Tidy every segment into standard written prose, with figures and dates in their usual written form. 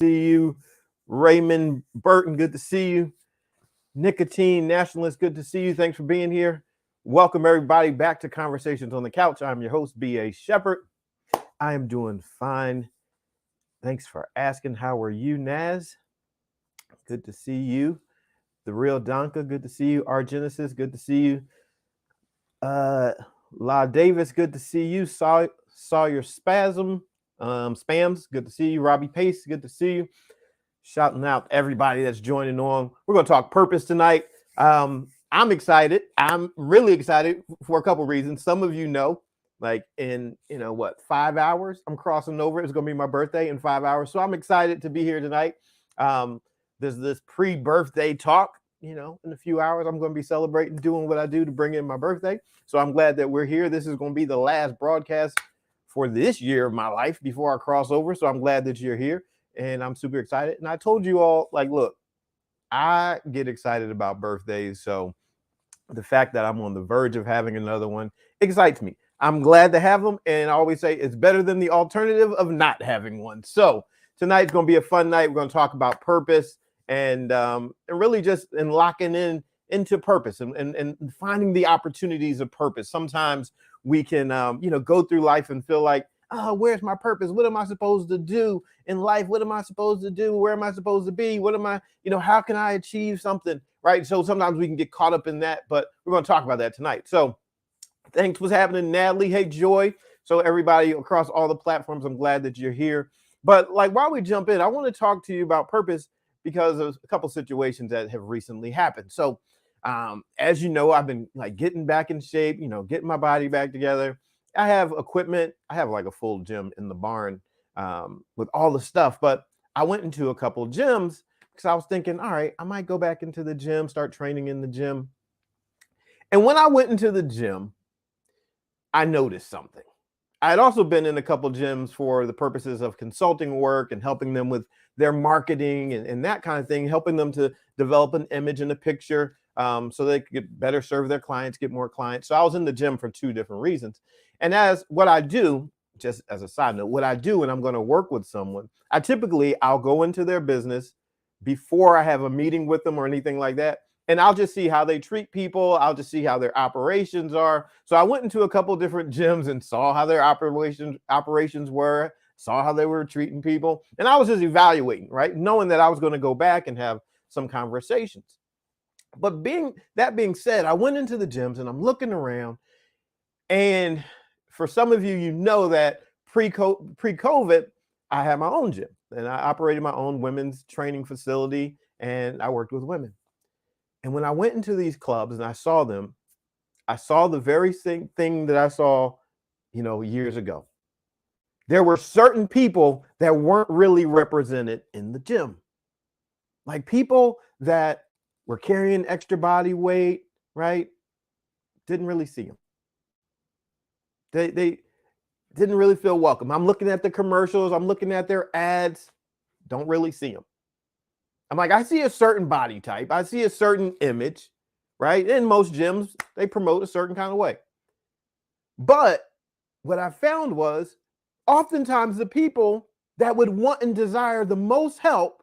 See you. Raymond Burton, good to see you. Nicotine Nationalist, good to see you. Thanks for being here. Welcome everybody back to Conversations on the Couch. I'm your host, B.A. Shepherd. I am doing fine. Thanks for asking. How are you, Naz? Good to see you. The Real Donka, good to see you. R Genesis, good to see you. Uh La Davis, good to see you. Saw your spams, good to see you. Robbie Pace, good to see you. Shouting out everybody that's joining on. We're going to talk purpose tonight. I'm excited. I'm really excited for a couple reasons. Some of you know, like in 5 hours, I'm crossing over. It's going to be my birthday in 5 hours, so I'm excited to be here tonight. There's this pre-birthday talk. In a few hours, I'm going to be celebrating, doing what I do to bring in my birthday. So I'm glad that we're here. This is going to be the last broadcast for this year of my life before I cross over. So I'm glad that you're here. And I'm super excited. And I told you all, look, I get excited about birthdays. So the fact that I'm on the verge of having another one excites me. I'm glad to have them. And I always say it's better than the alternative of not having one. So tonight's going to be a fun night. We're going to talk about purpose and really just in locking into purpose and finding the opportunities of purpose. Sometimes we can, go through life and feel like, oh, where's my purpose? What am I supposed to do in life? What am I supposed to do? Where am I supposed to be? What am I, how can I achieve something? Right. So sometimes we can get caught up in that, but we're going to talk about that tonight. So thanks. What's happening, Natalie? Hey, Joy. So everybody across all the platforms, I'm glad that you're here. But while we jump in, I want to talk to you about purpose because of a couple situations that have recently happened. So as you know, I've been getting back in shape, getting my body back together. I have equipment. I have a full gym in the barn with all the stuff. But I went into a couple of gyms because I was thinking, all right, I might go back into the gym, start training in the gym. And when I went into the gym, I noticed something. I had also been in a couple of gyms for the purposes of consulting work and helping them with their marketing and that kind of thing, helping them to develop an image and a picture so they could better serve their clients, get more clients. So I was in the gym for two different reasons. And as what I do, just as a side note, what I do when I'm going to work with someone, I'll go into their business before I have a meeting with them or anything like that. And I'll just see how they treat people. I'll just see how their operations are. So I went into a couple different gyms and saw how their operations were, saw how they were treating people. And I was just evaluating, right? Knowing that I was going to go back and have some conversations. But being said, I went into the gyms and I'm looking around. And for some of you, that pre-COVID, I had my own gym and I operated my own women's training facility and I worked with women. And when I went into these clubs and I saw them, I saw the very same thing that I saw, years ago. There were certain people that weren't really represented in the gym. Like people that were carrying extra body weight, right? Didn't really see them. They didn't really feel welcome. I'm looking at the commercials. I'm looking at their ads. Don't really see them. I'm like, I see a certain body type. I see a certain image, right? In most gyms, they promote a certain kind of way. But what I found was oftentimes the people that would want and desire the most help,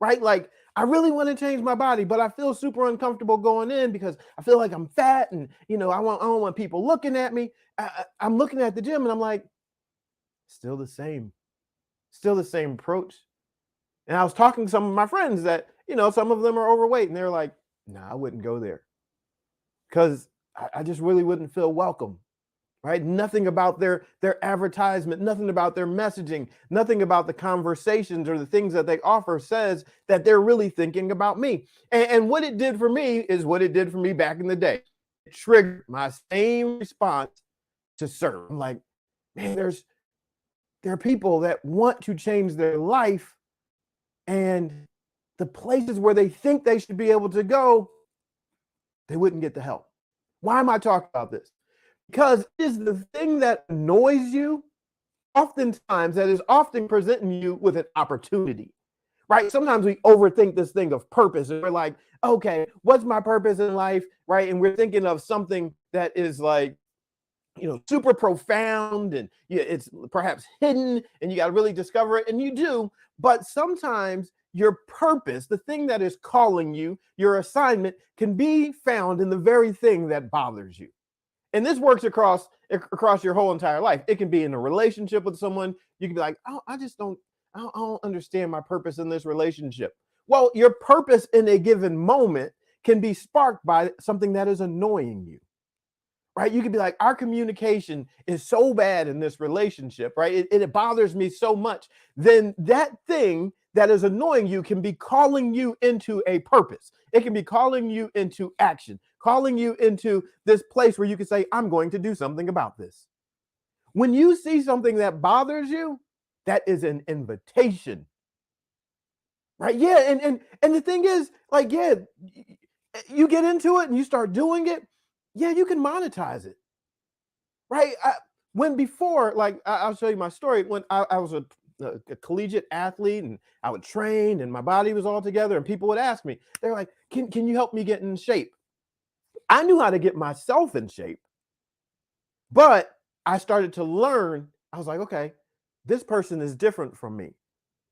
right? Like, I really want to change my body, but I feel super uncomfortable going in because I feel like I'm fat and, I don't want people looking at me. I'm looking at the gym and I'm like, still the same approach. And I was talking to some of my friends that, some of them are overweight and they're like, nah, I wouldn't go there because I just really wouldn't feel welcome, right? Nothing about their advertisement, nothing about their messaging, nothing about the conversations or the things that they offer says that they're really thinking about me. And what it did for me is what it did for me back in the day. It triggered my same response to serve. I'm like, man, there are people that want to change their life. And the places where they think they should be able to go, they wouldn't get the help. Why am I talking about this? Because it is the thing that annoys you, oftentimes, that is often presenting you with an opportunity, right? Sometimes we overthink this thing of purpose. And we're like, okay, what's my purpose in life, right? And we're thinking of something that is like super profound, and it's perhaps hidden, and you got to really discover it, and you do. But sometimes your purpose, the thing that is calling you, your assignment, can be found in the very thing that bothers you. And this works across your whole entire life. It can be in a relationship with someone. You can be like, oh, I don't understand my purpose in this relationship. Well, your purpose in a given moment can be sparked by something that is annoying you. Right? You could be like, our communication is so bad in this relationship, right? It bothers me so much. Then that thing that is annoying you can be calling you into a purpose. It can be calling you into action, calling you into this place where you can say, I'm going to do something about this. When you see something that bothers you, that is an invitation. Right? Yeah. And the thing is, like, yeah, you get into it and you start doing it. Yeah, you can monetize it, right? When before, like, I'll show you my story. When I was a collegiate athlete, and I would train, and my body was all together, and people would ask me, they're like, can you help me get in shape? I knew how to get myself in shape, but I started to learn. I was like, okay, this person is different from me.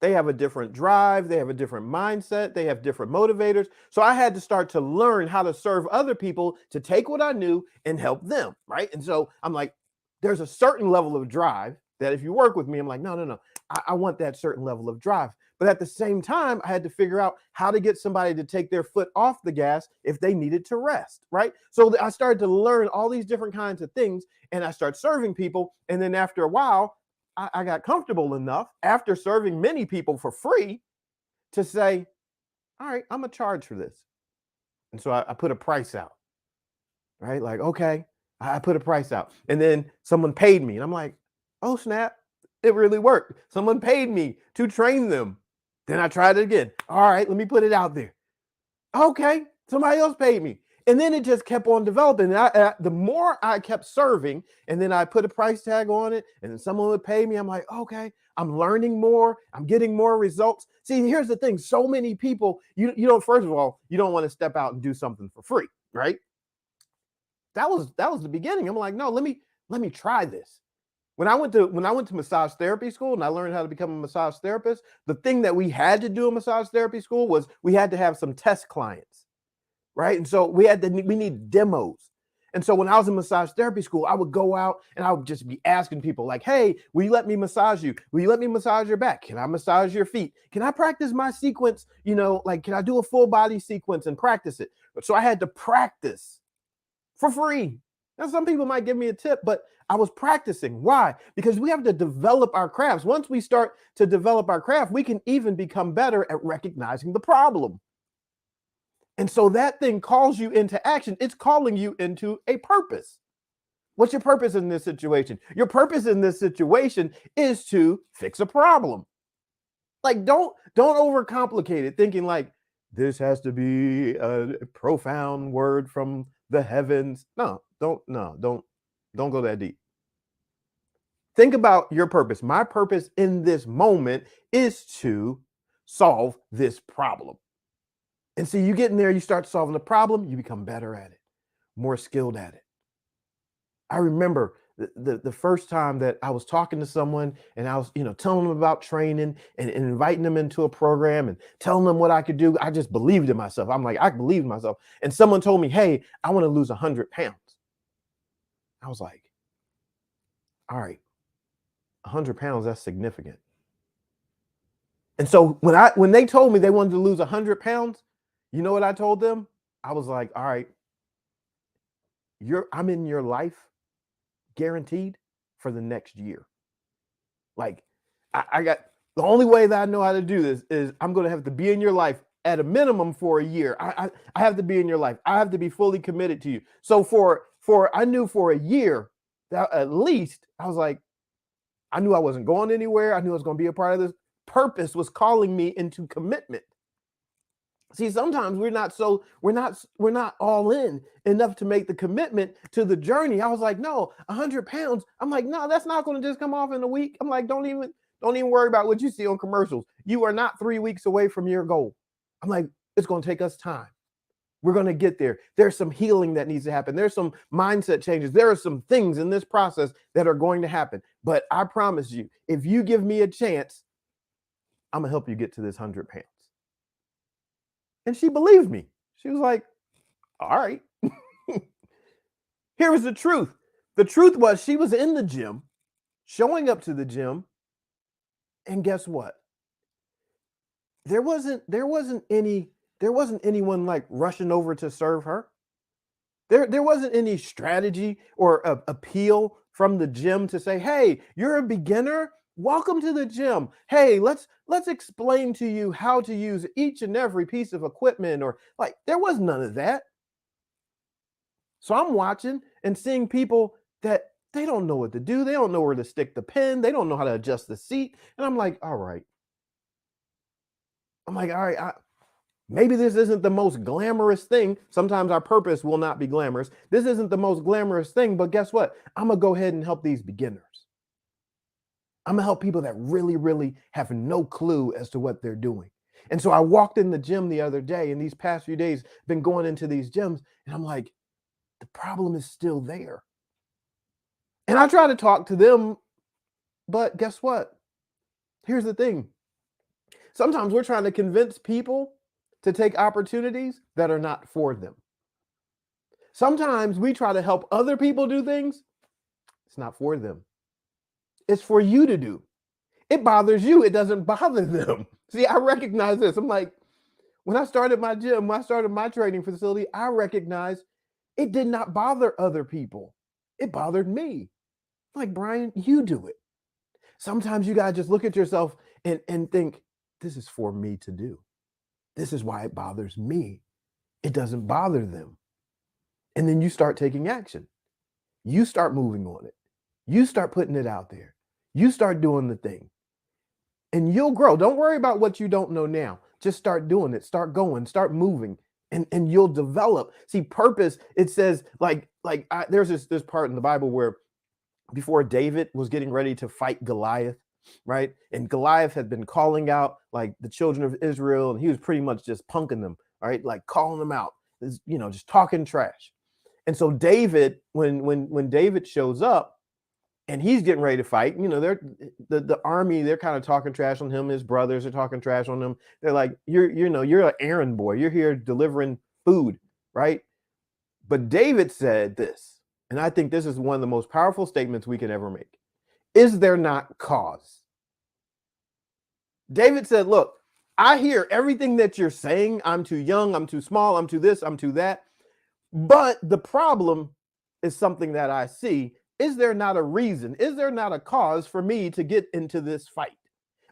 They have a different drive. They have a different mindset. They have different motivators. So I had to start to learn how to serve other people, to take what I knew and help them. Right. And so I'm like, there's a certain level of drive that if you work with me, I'm like, no. I want that certain level of drive. But at the same time, I had to figure out how to get somebody to take their foot off the gas if they needed to rest. Right. So I started to learn all these different kinds of things, and I started serving people. And then after a while, I got comfortable enough after serving many people for free to say, all right, I'm gonna charge for this. And so I put a price out, right? Like, okay, I put a price out. And then someone paid me. And I'm like, oh, snap, it really worked. Someone paid me to train them. Then I tried it again. All right, let me put it out there. Okay, somebody else paid me. And then it just kept on developing. And the more I kept serving, and then I put a price tag on it, and then someone would pay me, I'm like, okay, I'm learning more. I'm getting more results. See, here's the thing. So many people, you don't, first of all, you don't want to step out and do something for free, right? That was the beginning. I'm like, no, let me try this. When I went to massage therapy school and I learned how to become a massage therapist, the thing that we had to do in massage therapy school was we had to have some test clients. Right. And so we need demos. And so when I was in massage therapy school, I would go out and I would just be asking people like, hey, will you let me massage you? Will you let me massage your back? Can I massage your feet? Can I practice my sequence? Like, can I do a full body sequence and practice it? So I had to practice for free. Now, some people might give me a tip, but I was practicing. Why? Because we have to develop our crafts. Once we start to develop our craft, we can even become better at recognizing the problem. And so that thing calls you into action. It's calling you into a purpose. What's your purpose in this situation? Your purpose in this situation is to fix a problem. Like, don't overcomplicate it, thinking like this has to be a profound word from the heavens. Don't go that deep. Think about your purpose. My purpose in this moment is to solve this problem. And so you get in there, you start solving the problem, you become better at it, more skilled at it. I remember the first time that I was talking to someone and I was, telling them about training and inviting them into a program and telling them what I could do. I just believed in myself. I'm like, I believe in myself. And someone told me, hey, I want to lose 100 pounds. I was like, all right, 100 pounds, that's significant. And so when they told me they wanted to lose 100 pounds, you know what I told them? I was like, all right, I'm in your life guaranteed for the next year. Like, I got, the only way that I know how to do this is I'm going to have to be in your life at a minimum for a year. I have to be in your life. I have to be fully committed to you. So I knew for a year that at least I was like, I knew I wasn't going anywhere. I knew I was going to be a part of this. Purpose was calling me into commitment. See, sometimes we're not all in enough to make the commitment to the journey. I was like, no, 100 pounds. I'm like, no, that's not going to just come off in a week. I'm like, don't even worry about what you see on commercials. You are not 3 weeks away from your goal. I'm like, it's going to take us time. We're going to get there. There's some healing that needs to happen. There's some mindset changes. There are some things in this process that are going to happen. But I promise you, if you give me a chance, I'm going to help you get to this 100 pounds. And she believed me. She was like, all right. Here was the truth. The truth was she was in the gym, showing up to the gym. And guess what? There wasn't anyone like rushing over to serve her. There wasn't any strategy or appeal from the gym to say, hey, you're a beginner. Welcome to the gym. Hey, let's explain to you how to use each and every piece of equipment, or like there was none of that. So I'm watching and seeing people that they don't know what to do. They don't know where to stick the pin. They don't know how to adjust the seat. And I'm like, all right. Maybe this isn't the most glamorous thing. Sometimes our purpose will not be glamorous. This isn't the most glamorous thing, but guess what? I'm going to go ahead and help these beginners. I'm going to help people that really, really have no clue as to what they're doing. And so I walked in the gym the other day, and these past few days, been going into these gyms, and I'm like, the problem is still there. And I try to talk to them, but guess what? Here's the thing. Sometimes we're trying to convince people to take opportunities that are not for them. Sometimes we try to help other people do things. It's not for them. It's for you to do. It bothers you. It doesn't bother them. See, I recognize this. I'm like, when I started my gym, when I started my training facility, I recognized it did not bother other people. It bothered me. I'm like, Brian, you do it. Sometimes you got to just look at yourself and think, this is for me to do. This is why it bothers me. It doesn't bother them. And then you start taking action. You start moving on it. You start putting it out there. You start doing the thing. And you'll grow. Don't worry about what you don't know now. Just start doing it. Start going. Start moving. And you'll develop. See, purpose, it says, there's this part in the Bible where before David was getting ready to fight Goliath, right? And Goliath had been calling out like the children of Israel, and he was pretty much just punking them, right? Like calling them out, just talking trash. And so David, when David shows up and he's getting ready to fight, they're the army, they're kind of talking trash on him. His brothers are talking trash on him. They're like, you're an errand boy. You're here delivering food, right? But David said this, and I think this is one of the most powerful statements we can ever make. Is there not cause? David said, look, I hear everything that you're saying. I'm too young. I'm too small. I'm too this. I'm too that. But the problem is something that I see. Is there not a reason? Is there not a cause for me to get into this fight?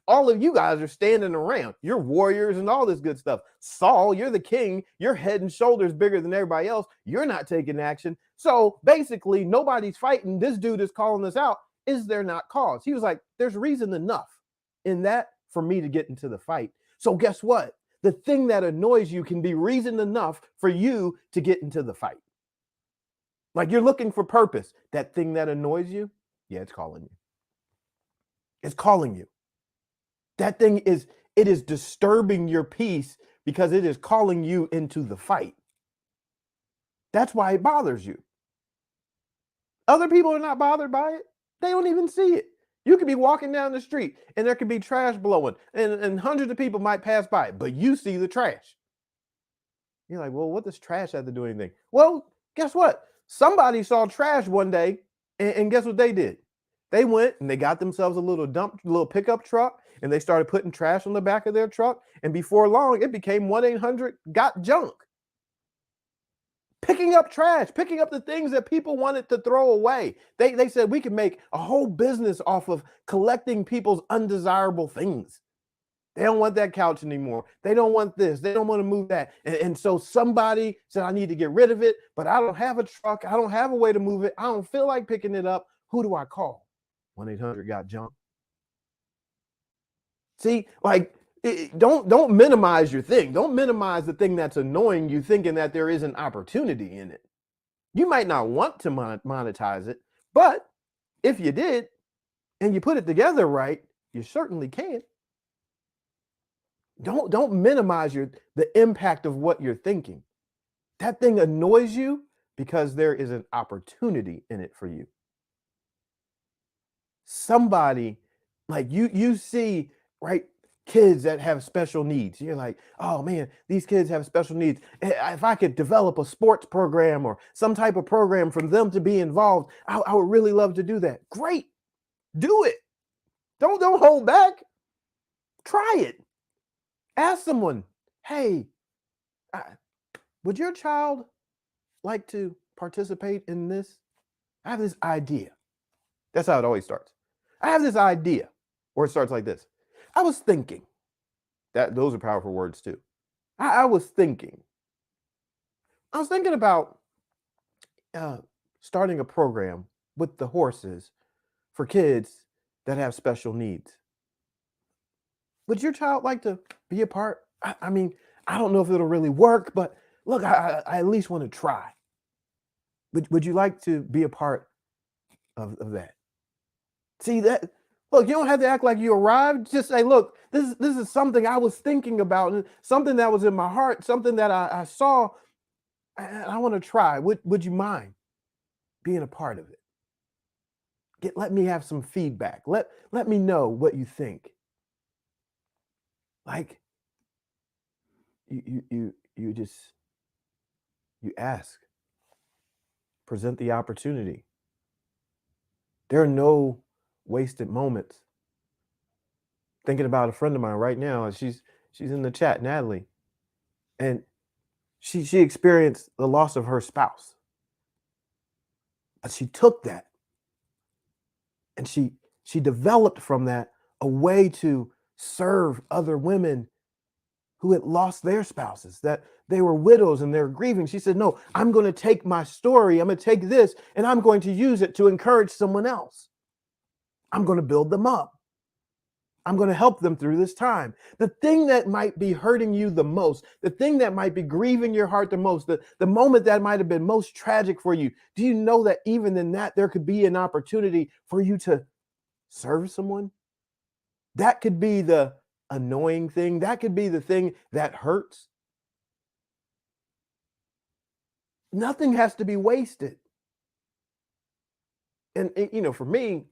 All of you guys are standing around. You're warriors and all this good stuff. Saul, you're the king. You're head and shoulders bigger than everybody else. You're not taking action. So basically, nobody's fighting. This dude is calling us out. Is there not cause? He was like, there's reason enough in that for me to get into the fight. So guess what? The thing that annoys you can be reason enough for you to get into the fight. Like you're looking for purpose. That thing that annoys you, yeah, it's calling you. It's calling you. That thing is disturbing your peace because it is calling you into the fight. That's why it bothers you. Other people are not bothered by it. They don't even see it. You could be walking down the street and there could be trash blowing and hundreds of people might pass by it, but you see the trash. You're like, well, what does trash have to do with anything? Well, guess what? Somebody saw trash one day and guess what they did? They went and they got themselves a little pickup truck and they started putting trash on the back of their truck. And before long, it became 1-800-GOT-JUNK. Picking up trash, picking up the things that people wanted to throw away. They said we could make a whole business off of collecting people's undesirable things. They don't want that couch anymore. They don't want this. They don't want to move that. And so somebody said, I need to get rid of it, but I don't have a truck. I don't have a way to move it. I don't feel like picking it up. Who do I call? 1-800-GOT-JUNK. See, like, don't minimize your thing. Don't minimize the thing that's annoying you, thinking that there is an opportunity in it. You might not want to monetize it, but if you did and you put it together right, you certainly can. Don't minimize the impact of what you're thinking. That thing annoys you because there is an opportunity in it for you. Somebody, like you see, right, kids that have special needs. You're like, oh man, these kids have special needs. If I could develop a sports program or some type of program for them to be involved, I would really love to do that. Great, do it. Don't hold back. Try it. Ask someone, hey, would your child like to participate in this? I have this idea. That's how it always starts. I have this idea. Or it starts like this. I was thinking. Those are powerful words too. I was thinking. I was thinking about starting a program with the horses for kids that have special needs. Would your child like to be a part? I mean, I don't know if it'll really work, but look, I at least want to try. Would you like to be a part of that? See that? Look, you don't have to act like you arrived. Just say, look, this is something I was thinking about, and something that was in my heart, something that I saw, and I want to try. Would you mind being a part of it? Let me have some feedback. Let me know what you think. Like you ask, present the opportunity. There are no wasted moments. Thinking about a friend of mine right now, and she's in the chat, Natalie, and she experienced the loss of her spouse. But she took that and she developed from that a way to serve other women who had lost their spouses, that they were widows and they're grieving. She said, no, I'm going to take my story, I'm going to take this, and I'm going to use it to encourage someone else. I'm going to build them up. I'm going to help them through this time. The thing that might be hurting you the most, the thing that might be grieving your heart the most, the moment that might have been most tragic for you, do you know that even in that, there could be an opportunity for you to serve someone? That could be the annoying thing. That could be the thing that hurts. Nothing has to be wasted. And for me,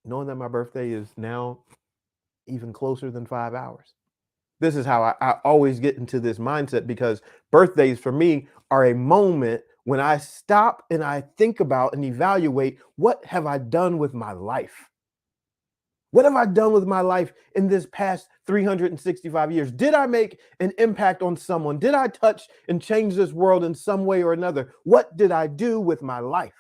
knowing that my birthday is now even closer than 5 hours. This is how I always get into this mindset, because birthdays for me are a moment when I stop and I think about and evaluate, what have I done with my life? What have I done with my life in this past 365 years? Did I make an impact on someone? Did I touch and change this world in some way or another? What did I do with my life?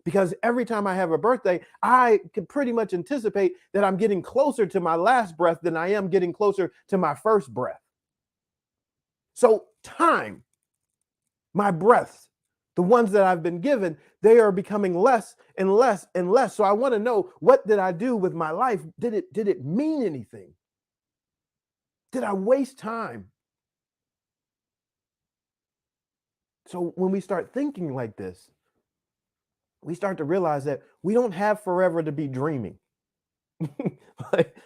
Because every time I have a birthday, I can pretty much anticipate that I'm getting closer to my last breath than I am getting closer to my first breath. So time, my breaths, the ones that I've been given, they are becoming less and less and less. So I want to know, what did I do with my life? Did it mean anything? Did I waste time? So when we start thinking like this, we start to realize that we don't have forever to be dreaming. Like,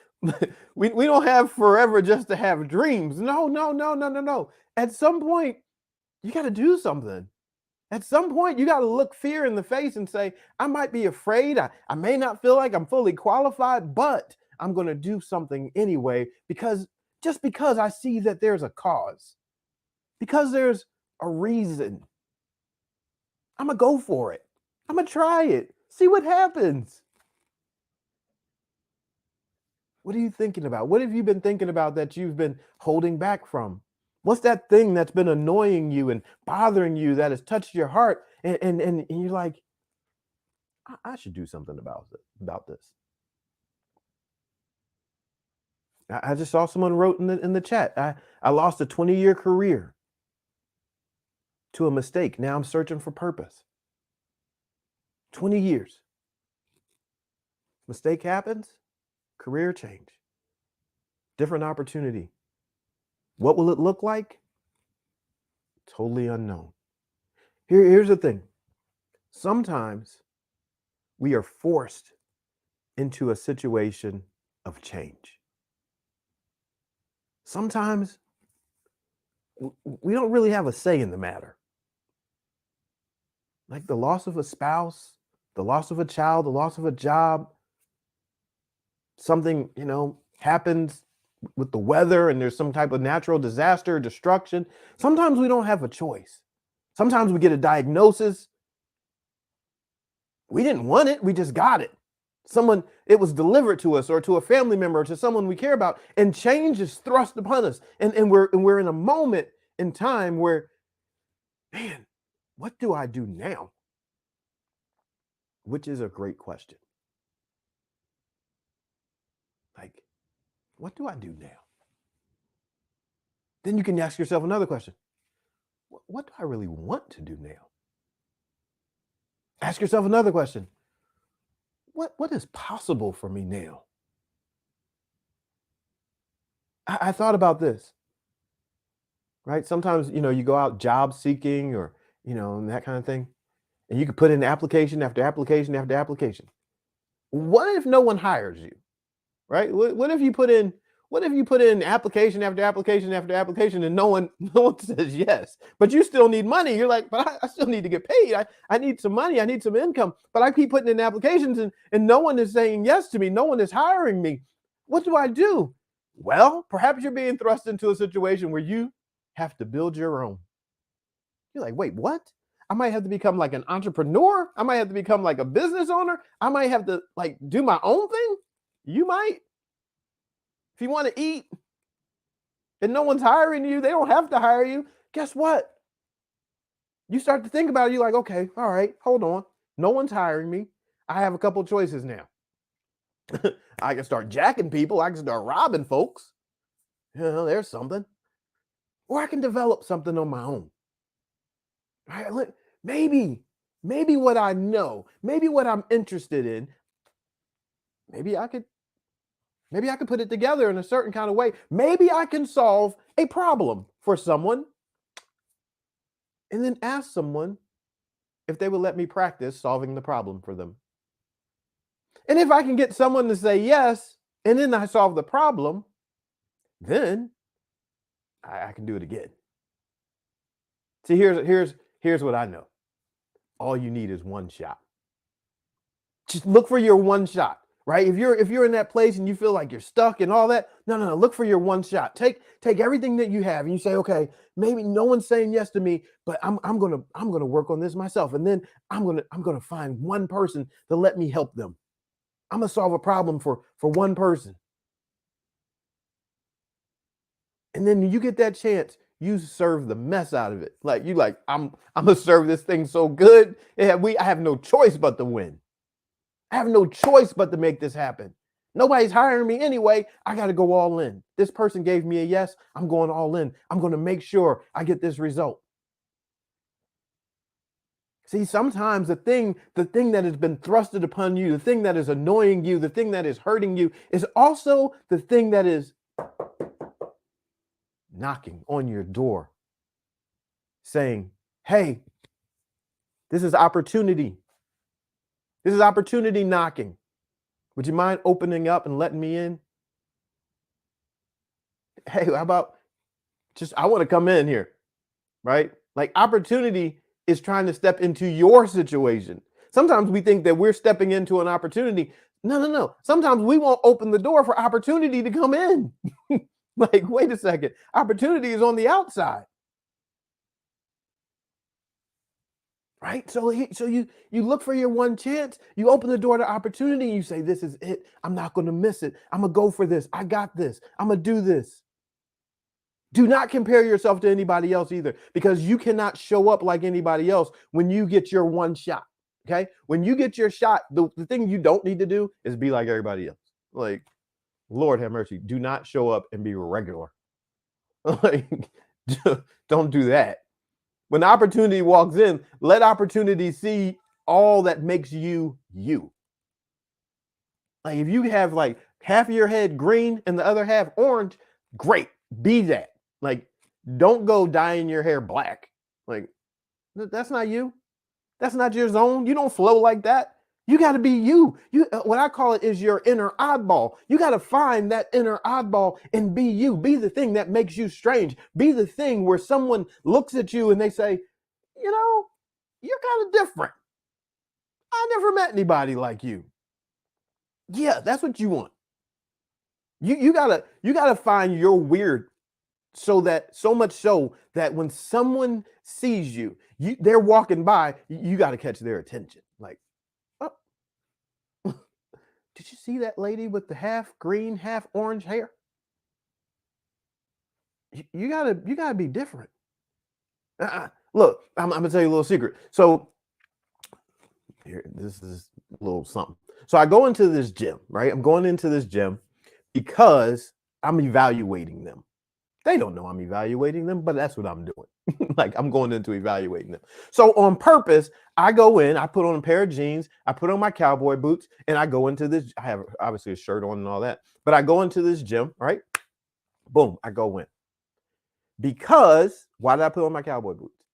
we don't have forever just to have dreams. No. At some point, you got to do something. At some point, you got to look fear in the face and say, I might be afraid. I may not feel like I'm fully qualified, but I'm going to do something anyway, because I see that there's a cause, because there's a reason. I'm going to go for it. I'm going to try it. See what happens. What are you thinking about? What have you been thinking about that you've been holding back from? What's that thing that's been annoying you and bothering you that has touched your heart? And you're like, I should do something about this. I just saw someone wrote in the chat, I lost a 20-year career to a mistake. Now I'm searching for purpose. 20 years. Mistake happens, career change, different opportunity. What will it look like? Totally unknown. Here's the thing. Sometimes we are forced into a situation of change. Sometimes we don't really have a say in the matter. like the loss of a spouse, the loss of a child, the loss of a job, something, happens with the weather and there's some type of natural disaster, destruction. Sometimes we don't have a choice. Sometimes we get a diagnosis. We didn't want it, we just got it. It was delivered to us or to a family member or to someone we care about, and change is thrust upon us. And we're in a moment in time where, man, what do I do now? Which is a great question. Like, what do I do now? Then you can ask yourself another question. What do I really want to do now? Ask yourself another question. What is possible for me now? I thought about this, right? Sometimes, you go out job seeking or, and that kind of thing, and you can put in application after application after application. What if no one hires you, right? What if you put in application after application after application and no one says yes, but you still need money? You're like, but I still need to get paid. I need some money. I need some income, but I keep putting in applications and no one is saying yes to me. No one is hiring me. What do I do? Well, perhaps you're being thrust into a situation where you have to build your own. You're like, wait, what? I might have to become like an entrepreneur. I might have to become like a business owner. I might have to like do my own thing. You might. If you want to eat and no one's hiring you, they don't have to hire you. Guess what? You start to think about it. You're like, okay, all right, hold on. No one's hiring me. I have a couple choices now. I can start jacking people. I can start robbing folks. There's something. Or I can develop something on my own. All right, look, maybe what I know, maybe what I'm interested in, maybe I could put it together in a certain kind of way. Maybe I can solve a problem for someone, and then ask someone if they would let me practice solving the problem for them. And if I can get someone to say yes, and then I solve the problem, then I can do it again. See, here's what I know. All you need is one shot. Just look for your one shot. Right? If you're in that place and you feel like you're stuck and all that, no, look for your one shot. Take everything that you have and you say, okay, maybe no one's saying yes to me, but I'm gonna work on this myself, and then I'm gonna find one person to let me help them. I'm gonna solve a problem for one person, and then you get that chance, you serve the mess out of it. Like I'm gonna serve this thing so good. I have no choice but to win. I have no choice but to make this happen. Nobody's hiring me anyway. I got to go all in. This person gave me a yes. I'm going all in. I'm going to make sure I get this result. See, sometimes the thing that has been thrusted upon you, the thing that is annoying you, the thing that is hurting you is also the thing that is knocking on your door saying, hey, this is opportunity. This is opportunity knocking. Would you mind opening up and letting me in? Hey, how about I want to come in here, right? Like opportunity is trying to step into your situation. Sometimes we think that we're stepping into an opportunity. No. Sometimes we won't open the door for opportunity to come in. Like, wait a second. Opportunity is on the outside. Right? So you look for your one chance, you open the door to opportunity, and you say, this is it. I'm not going to miss it. I'm going to go for this. I got this. I'm going to do this. Do not compare yourself to anybody else either, because you cannot show up like anybody else when you get your one shot. Okay? When you get your shot, the thing you don't need to do is be like everybody else. Like, Lord have mercy. Do not show up and be regular. Like, don't do that. When opportunity walks in, let opportunity see all that makes you you. Like if you have like half of your head green and the other half orange, great, be that. Like don't go dyeing your hair black. Like that's not you. That's not your zone. You don't flow like that. You got to be you. What I call it is your inner oddball. You got to find that inner oddball and be you. Be the thing that makes you strange. Be the thing where someone looks at you and they say, you're kind of different. I never met anybody like you. Yeah, that's what you want. You gotta find your weird so much so that when someone sees you, they're walking by, you got to catch their attention. Like, oh, did you see that lady with the half green, half orange hair? You gotta be different. Look, I'm gonna tell you a little secret. So here, this is a little something. So I go into this gym, right? I'm going into this gym because I'm evaluating them. They don't know I'm evaluating them, but that's what I'm doing. Like, I'm going into evaluating them. So on purpose, I go in, I put on a pair of jeans, I put on my cowboy boots, and I go into this. I have obviously a shirt on and all that, but I go into this gym, right? Boom, I go in. Because why did I put on my cowboy boots?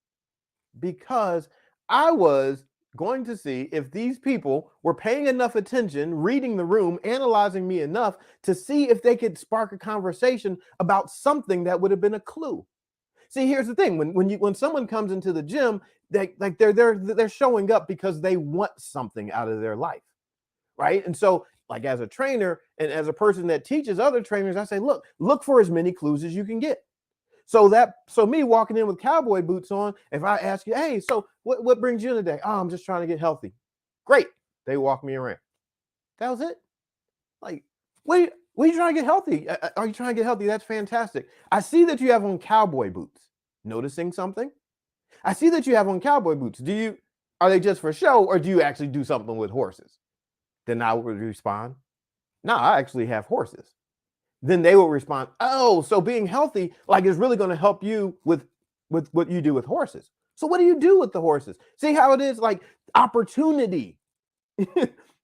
Because I was going to see if these people were paying enough attention, reading the room, analyzing me enough to see if they could spark a conversation about something that would have been a clue. See, here's the thing: when someone comes into the gym, they're showing up because they want something out of their life, right? And so, like, as a trainer and as a person that teaches other trainers, I say, look for as many clues as you can get. So me walking in with cowboy boots on, if I ask you, hey, so what brings you in today? Oh, I'm just trying to get healthy. Great. They walk me around. That was it. Like, what are you trying to get healthy? Are you trying to get healthy? That's fantastic. I see that you have on cowboy boots. Noticing something? I see that you have on cowboy boots. Are they just for show, or do you actually do something with horses? Then I would respond, no, I actually have horses. Then they will respond, oh, so being healthy, like, is really going to help you with what you do with horses. So what do you do with the horses? See how it is? Like, opportunity.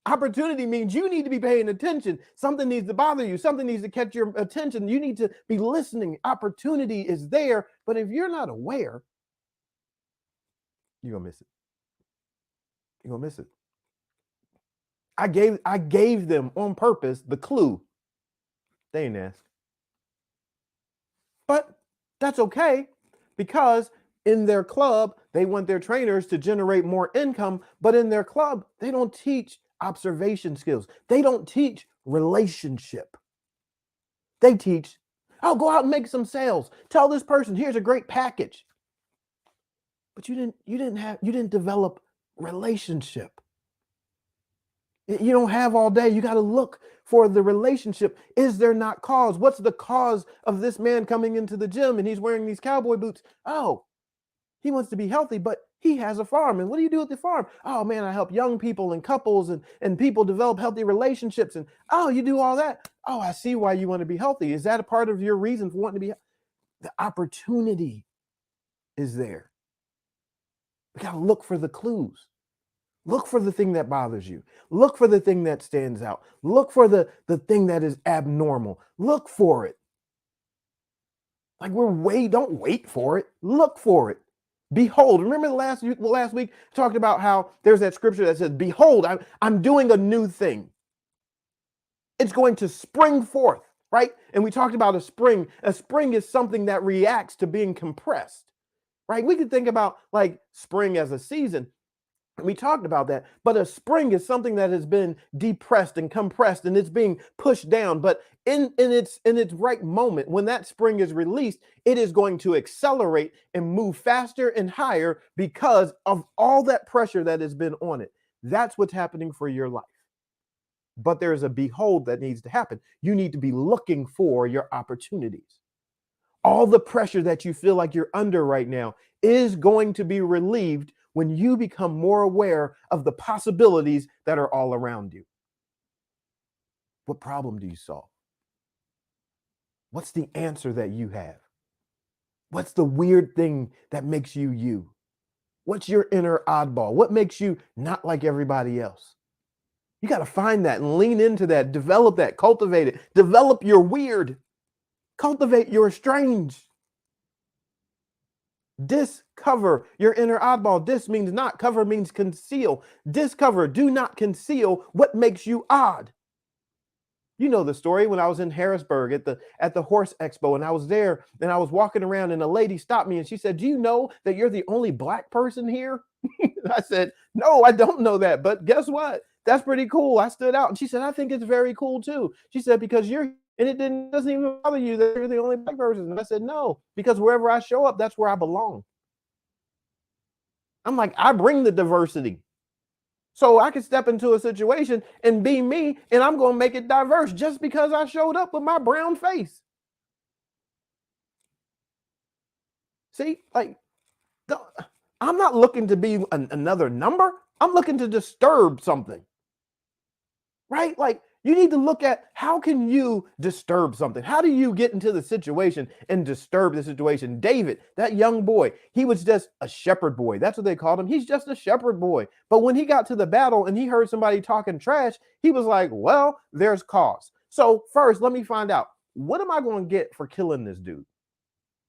Opportunity means you need to be paying attention. Something needs to bother you. Something needs to catch your attention. You need to be listening. Opportunity is there, but if you're not aware, you're gonna miss it. You're gonna miss it. I gave them on purpose the clue. They ain't ask. But that's okay, because in their club, they want their trainers to generate more income. But in their club, they don't teach observation skills. They don't teach relationship. They teach, oh, go out and make some sales. Tell this person, here's a great package. But you didn't develop relationship. You don't have all day. You got to look for the relationship. Is there not cause? What's the cause of this man coming into the gym and he's wearing these cowboy boots? Oh, he wants to be healthy, but he has a farm. And what do you do with the farm? Oh man, I help young people and couples and people develop healthy relationships. And oh, you do all that. Oh, I see why you want to be healthy. Is that a part of your reason for wanting to be? The opportunity is there. We got to look for the clues. Look for the thing that bothers you. Look for the thing that stands out. Look for the thing that is abnormal. Look for it. Like, don't wait for it. Look for it. Behold. Remember last week talked about how there's that scripture that says, behold, I'm doing a new thing. It's going to spring forth, right? And we talked about a spring. A spring is something that reacts to being compressed, right? We could think about like spring as a season. We talked about that, but a spring is something that has been depressed and compressed and it's being pushed down. But in its right moment, when that spring is released, it is going to accelerate and move faster and higher because of all that pressure that has been on it. That's what's happening for your life. But there's a behold that needs to happen. You need to be looking for your opportunities. All the pressure that you feel like you're under right now is going to be relieved when you become more aware of the possibilities that are all around you. What problem do you solve? What's the answer that you have? What's the weird thing that makes you you? What's your inner oddball? What makes you not like everybody else? You got to find that and lean into that, develop that, cultivate it, develop your weird, cultivate your strange. Discover your inner oddball. Dis means not, cover means conceal. Discover, do not conceal what makes you odd. You know the story when I was in Harrisburg at the horse expo, and I was there and I was walking around and a lady stopped me and she said, do you know that you're the only black person here? I said, no, I don't know that. But guess what? That's pretty cool. I stood out. And she said, I think it's very cool too. She said, because you're, and doesn't even bother you that you're the only black person. And I said, no, because wherever I show up, that's where I belong. I'm like, I bring the diversity. So I can step into a situation and be me, and I'm going to make it diverse just because I showed up with my brown face. See, like, I'm not looking to be another number. I'm looking to disturb something, right? Like, you need to look at how can you disturb something? How do you get into the situation and disturb the situation? David, that young boy, he was just a shepherd boy. That's what they called him. He's just a shepherd boy. But when he got to the battle and he heard somebody talking trash, he was like, well, there's cause. So first, let me find out, what am I going to get for killing this dude?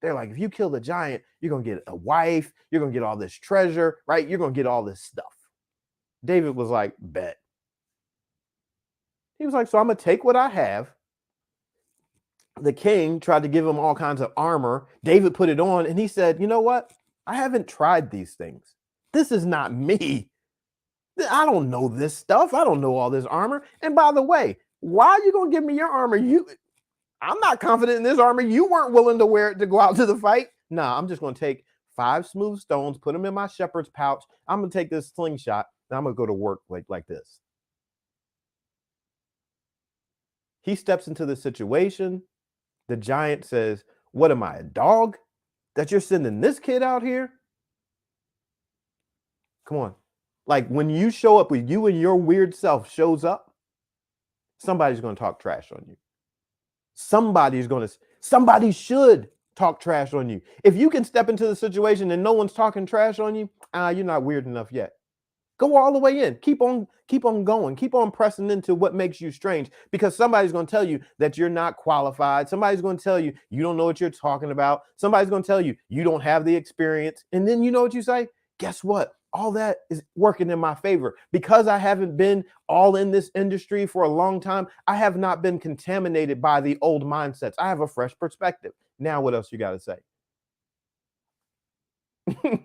They're like, if you kill the giant, you're going to get a wife. You're going to get all this treasure, right? You're going to get all this stuff. David was like, bet. He was like, so I'm going to take what I have. The king tried to give him all kinds of armor. David put it on and he said, you know what? I haven't tried these things. This is not me. I don't know this stuff. I don't know all this armor. And by the way, why are you going to give me your armor? I'm not confident in this armor. You weren't willing to wear it to go out to the fight. Nah, I'm just going to take 5 smooth stones, put them in my shepherd's pouch. I'm going to take this slingshot and I'm going to go to work like this. He steps into the situation. The giant says, what am I, a dog that you're sending this kid out here? Come on. Like when you show up, with you and your weird self shows up, somebody's going to talk trash on you. Somebody should talk trash on you. If you can step into the situation and no one's talking trash on you, you're not weird enough yet. Go all the way in. Keep on going. Keep on pressing into what makes you strange, because somebody's going to tell you that you're not qualified. Somebody's going to tell you you don't know what you're talking about. Somebody's going to tell you you don't have the experience. And then you know what you say? Guess what? All that is working in my favor. Because I haven't been all in this industry for a long time, I have not been contaminated by the old mindsets. I have a fresh perspective. Now, what else you got to say? You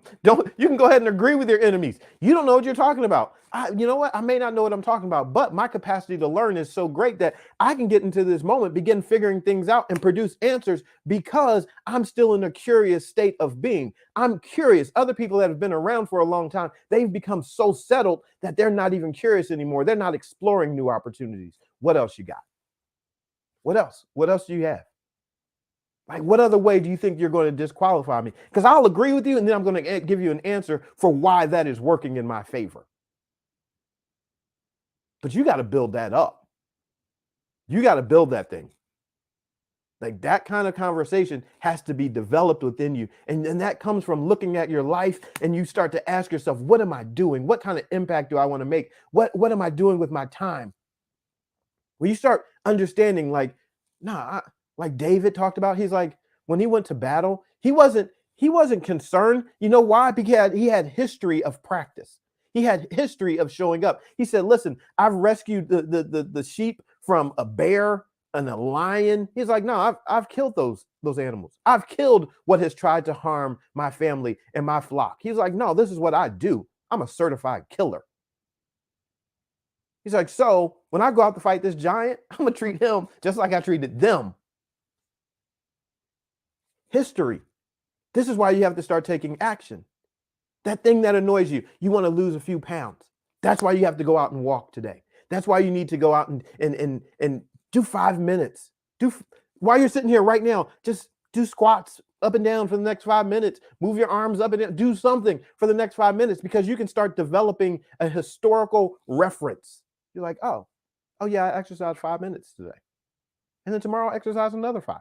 can go ahead and agree with your enemies. You don't know what you're talking about. You know what? I may not know what I'm talking about, but my capacity to learn is so great that I can get into this moment, begin figuring things out and produce answers because I'm still in a curious state of being. I'm curious. Other people that have been around for a long time, they've become so settled that they're not even curious anymore. They're not exploring new opportunities. What else you got? What else? What else do you have? Like, what other way do you think you're going to disqualify me? Because I'll agree with you, and then I'm going to give you an answer for why that is working in my favor. But you got to build that up. You got to build that thing. Like, that kind of conversation has to be developed within you. And that comes from looking at your life, and you start to ask yourself, what am I doing? What kind of impact do I want to make? What am I doing with my time? When you start understanding, like, like David talked about, he's like, when he went to battle, he wasn't concerned. You know why? Because he had history of practice. He had history of showing up. He said, listen, I've rescued the sheep from a bear and a lion. He's like, no, I've killed those animals. I've killed what has tried to harm my family and my flock. He's like, no, this is what I do. I'm a certified killer. He's like, so when I go out to fight this giant, I'm going to treat him just like I treated them. History. This is why you have to start taking action. That thing that annoys you, you want to lose a few pounds. That's why you have to go out and walk today. That's why you need to go out and do 5 minutes. While you're sitting here right now, just do squats up and down for the next 5 minutes. Move your arms up and down. Do something for the next 5 minutes, because you can start developing a historical reference. You're like, oh yeah, I exercised 5 minutes today. And then tomorrow I'll exercise another 5.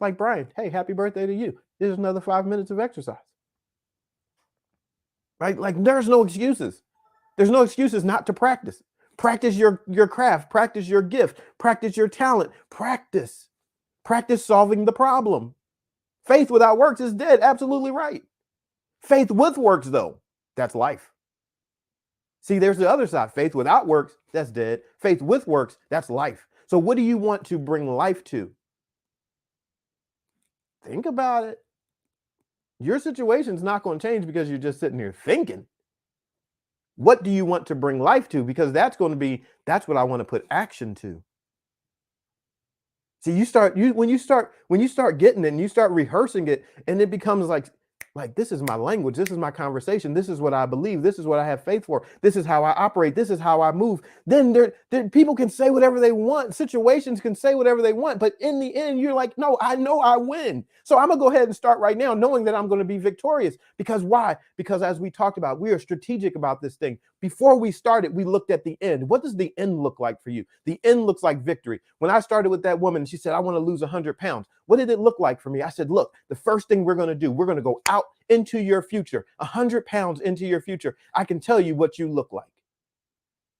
Like, Brian, hey, happy birthday to you. There's another 5 minutes of exercise. Right? Like, there's no excuses. There's no excuses not to practice. Practice your craft. Practice your gift. Practice your talent. Practice solving the problem. Faith without works is dead. Absolutely right. Faith with works, though, that's life. See, there's the other side. Faith without works, that's dead. Faith with works, that's life. So what do you want to bring life to? Think about it. Your situation's not going to change because you're just sitting here thinking. What do you want to bring life to? Because that's what I want to put action to. See, when you start getting it and you start rehearsing it, and it becomes like this is my language, this is my conversation, this is what I believe, this is what I have faith for, this is how I operate, this is how I move. Then there people can say whatever they want, situations can say whatever they want, but in the end, you're like, no, I know I win. So I'm gonna go ahead and start right now, knowing that I'm going to be victorious. Because why? Because as we talked about, we are strategic about this thing. Before we started, we looked at the end. What does the end look like for you? The end looks like victory. When I started with that woman, she said, I want to lose 100 pounds. What did it look like for me? I said, look, the first thing we're going to do, we're going to go out into your future, 100 pounds into your future. I can tell you what you look like.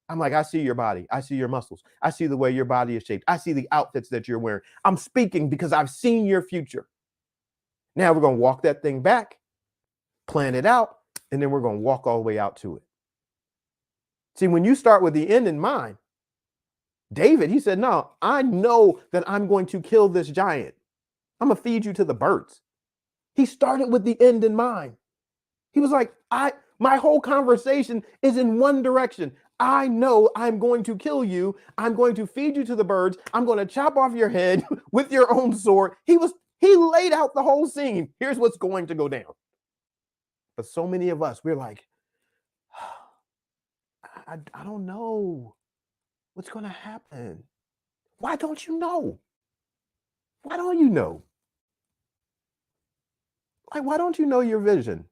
I'm like, I see your body. I see your muscles. I see the way your body is shaped. I see the outfits that you're wearing. I'm speaking because I've seen your future. Now we're going to walk that thing back, plan it out, and then we're going to walk all the way out to it. See, when you start with the end in mind, David, he said, no, I know that I'm going to kill this giant. I'm going to feed you to the birds. He started with the end in mind. He was like, my whole conversation is in one direction. I know I'm going to kill you. I'm going to feed you to the birds. I'm going to chop off your head with your own sword. He laid out the whole scene. Here's what's going to go down. But so many of us, we're like, I don't know what's going to happen. Why don't you know? Why don't you know? Like, why don't you know your vision?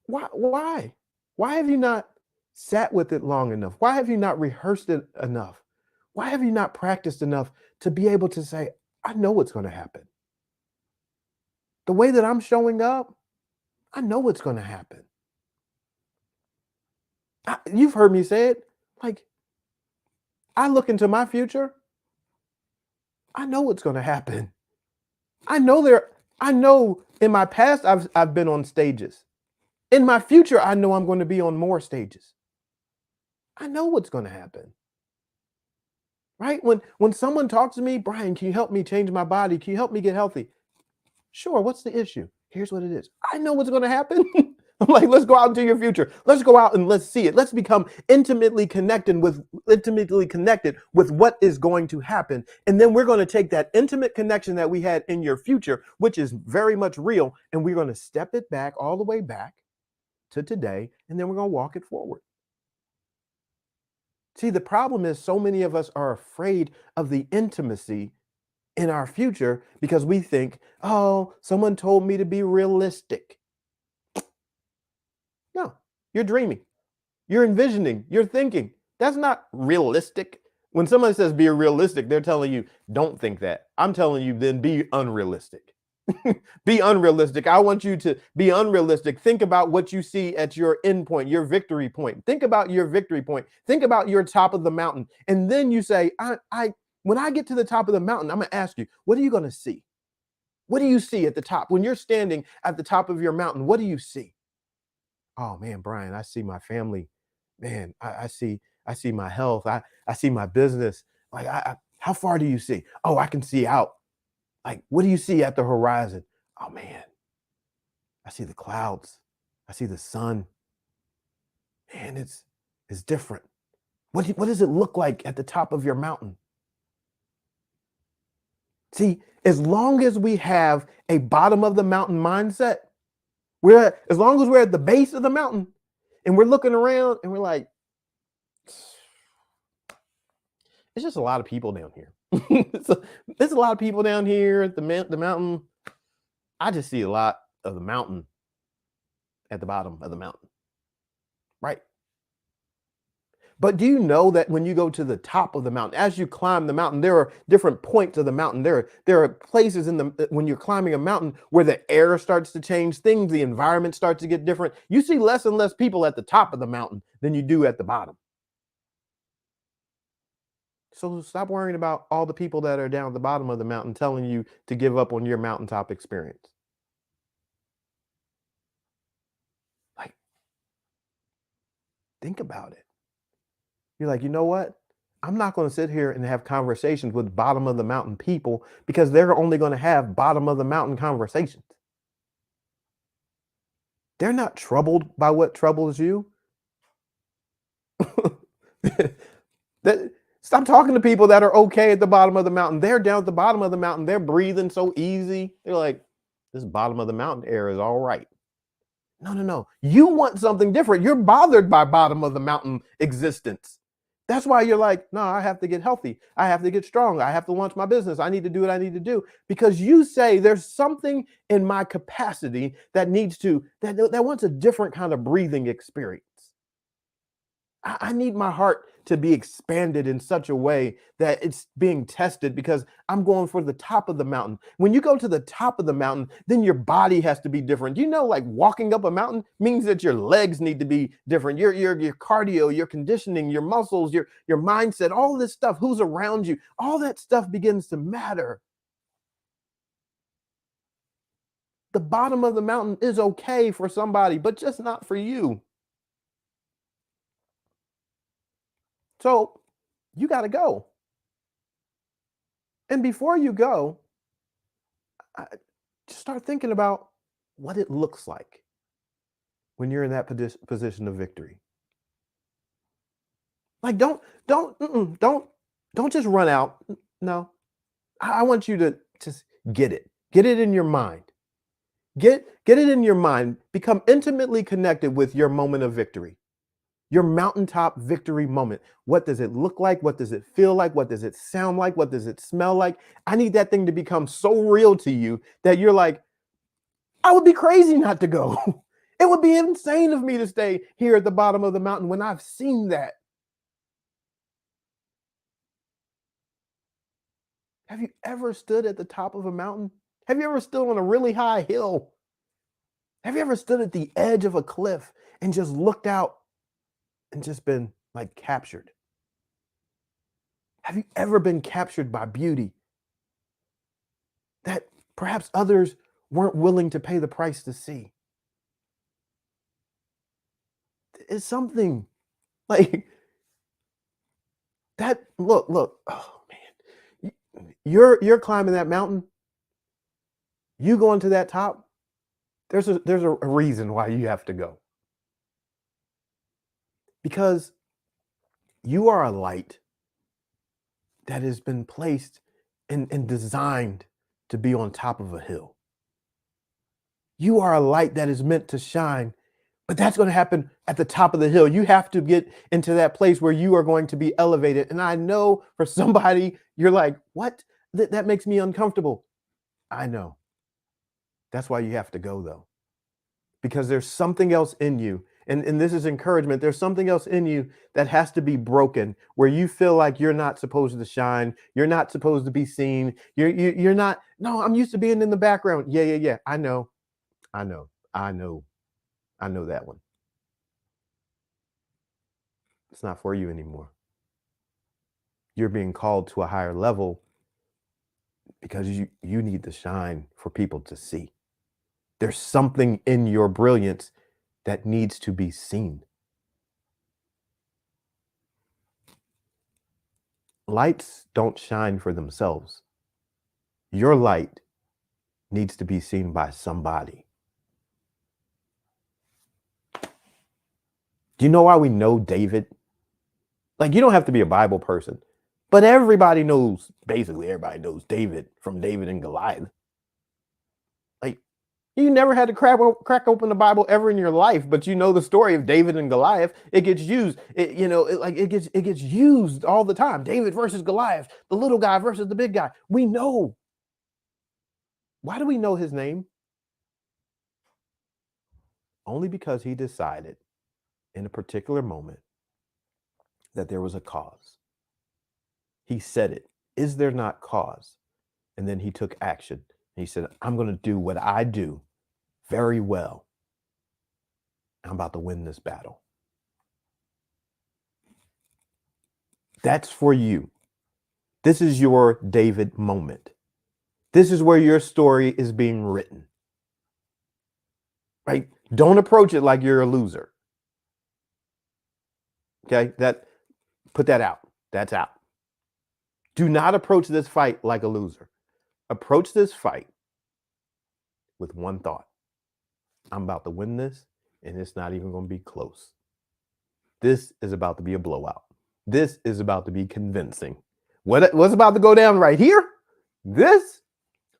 Why? Why have you not sat with it long enough? Why have you not rehearsed it enough? Why have you not practiced enough to be able to say, I know what's going to happen? The way that I'm showing up, I know what's going to happen. You've heard me say it. Like, I look into my future, I know what's going to happen. I know in my past I've been on stages. In my future, I know I'm going to be on more stages. I know what's going to happen. Right? When someone talks to me, Brian, can you help me change my body? Can you help me get healthy? Sure, what's the issue? Here's what it is. I know what's going to happen. I'm like, let's go out into your future. Let's go out and let's see it. Let's become intimately connected with what is going to happen. And then we're going to take that intimate connection that we had in your future, which is very much real, and we're going to step it back all the way back to today, and then we're going to walk it forward. See, the problem is so many of us are afraid of the intimacy in our future because we think, oh, someone told me to be realistic. No, you're dreaming, you're envisioning, you're thinking. That's not realistic. When somebody says be realistic, they're telling you, don't think that. I'm telling you, then be unrealistic. Be unrealistic. I want you to be unrealistic. Think about what you see at your end point, your victory point. Think about your victory point. Think about your top of the mountain. And then you say, when I get to the top of the mountain, I'm going to ask you, what are you going to see? What do you see at the top? When you're standing at the top of your mountain, what do you see? Oh man, Brian, I see my family. Man, I see my health. I see my business. Like, how far do you see? Oh, I can see out. Like, what do you see at the horizon? Oh man, I see the clouds. I see the sun. Man, it's different. What does it look like at the top of your mountain? See, as long as we have a bottom of the mountain mindset, as long as we're at the base of the mountain and we're looking around and we're like, it's just a lot of people down here. There's a lot of people down here at the mountain. I just see a lot of the mountain at the bottom of the mountain, right? But do you know that when you go to the top of the mountain, as you climb the mountain, there are different points of the mountain. There are places when you're climbing a mountain where the air starts to change things, the environment starts to get different. You see less and less people at the top of the mountain than you do at the bottom. So stop worrying about all the people that are down at the bottom of the mountain telling you to give up on your mountaintop experience. Like, think about it. You're like, you know what? I'm not going to sit here and have conversations with bottom of the mountain people because they're only going to have bottom of the mountain conversations. They're not troubled by what troubles you. that Stop talking to people that are okay at the bottom of the mountain. They're down at the bottom of the mountain. They're breathing so easy. They're like, this bottom of the mountain air is all right. No. You want something different. You're bothered by bottom of the mountain existence. That's why you're like, no, I have to get healthy. I have to get strong. I have to launch my business. I need to do what I need to do. Because you say there's something in my capacity that wants a different kind of breathing experience. I need my heart to be expanded in such a way that it's being tested because I'm going for the top of the mountain. When you go to the top of the mountain, then your body has to be different. You know, like walking up a mountain means that your legs need to be different. Your cardio, your conditioning, your muscles, your mindset, all this stuff, who's around you, all that stuff begins to matter. The bottom of the mountain is okay for somebody, but just not for you. So you got to go. And before you go, just start thinking about what it looks like when you're in that position of victory. Like, don't just run out. No, I want you to just get it in your mind. Get it in your mind. Become intimately connected with your moment of victory. Your mountaintop victory moment. What does it look like? What does it feel like? What does it sound like? What does it smell like? I need that thing to become so real to you that you're like, I would be crazy not to go. It would be insane of me to stay here at the bottom of the mountain when I've seen that. Have you ever stood at the top of a mountain? Have you ever stood on a really high hill? Have you ever stood at the edge of a cliff and just looked out and just been like captured? Have you ever been captured by beauty that perhaps others weren't willing to pay the price to see? It's something like that. Look. Oh man, you're climbing that mountain. You going to that top. There's a reason why you have to go. Because you are a light that has been placed and designed to be on top of a hill. You are a light that is meant to shine, but that's going to happen at the top of the hill. You have to get into that place where you are going to be elevated. And I know for somebody, you're like, what? That makes me uncomfortable. I know. That's why you have to go, though, because there's something else in you. And this is encouragement. There's something else in you that has to be broken, where you feel like you're not supposed to shine. You're not supposed to be seen. You're not. No, I'm used to being in the background. Yeah. I know that one. It's not for you anymore. You're being called to a higher level because you need to shine for people to see. There's something in your brilliance that needs to be seen. Lights don't shine for themselves. Your light needs to be seen by somebody. Do you know why we know David? Like, you don't have to be a Bible person, but basically everybody knows David from David and Goliath. Like, you never had to crack open the Bible ever in your life, but you know the story of David and Goliath. It gets used. It gets used all the time. David versus Goliath, the little guy versus the big guy. We know. Why do we know his name? Only because he decided in a particular moment that there was a cause. He said it. Is there not cause? And then he took action. He said, I'm going to do what I do very well. I'm about to win this battle. That's for you. This is your David moment. This is where your story is being written. Right? Don't approach it like you're a loser. Okay? Put that out. That's out. Do not approach this fight like a loser. Approach this fight with one thought. I'm about to win this, and it's not even going to be close. This is about to be a blowout. This is about to be convincing. What's about to go down right here? This,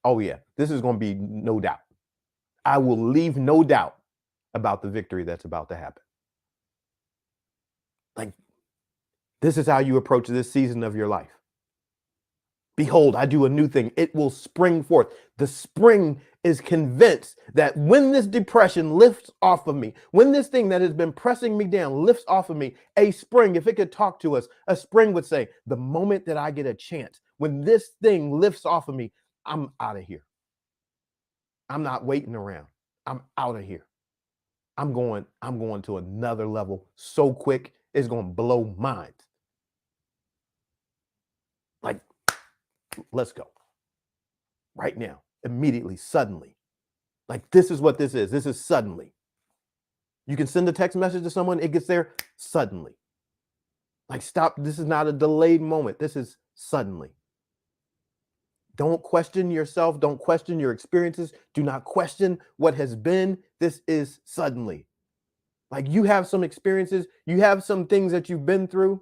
oh yeah, this is going to be no doubt. I will leave no doubt about the victory that's about to happen. Like, this is how you approach this season of your life. Behold, I do a new thing. It will spring forth. The spring is convinced that when this depression lifts off of me, when this thing that has been pressing me down lifts off of me, a spring, if it could talk to us, a spring would say, the moment that I get a chance, when this thing lifts off of me, I'm out of here. I'm not waiting around. I'm out of here. I'm going to another level so quick, it's going to blow minds. Like, let's go. Right now, immediately, suddenly. Like, this is what this is. This is suddenly. You can send a text message to someone, it gets there suddenly. Like, stop. This is not a delayed moment. This is suddenly. Don't question yourself. Don't question your experiences. Do not question what has been. This is suddenly. Like, you have some experiences. You have some things that you've been through.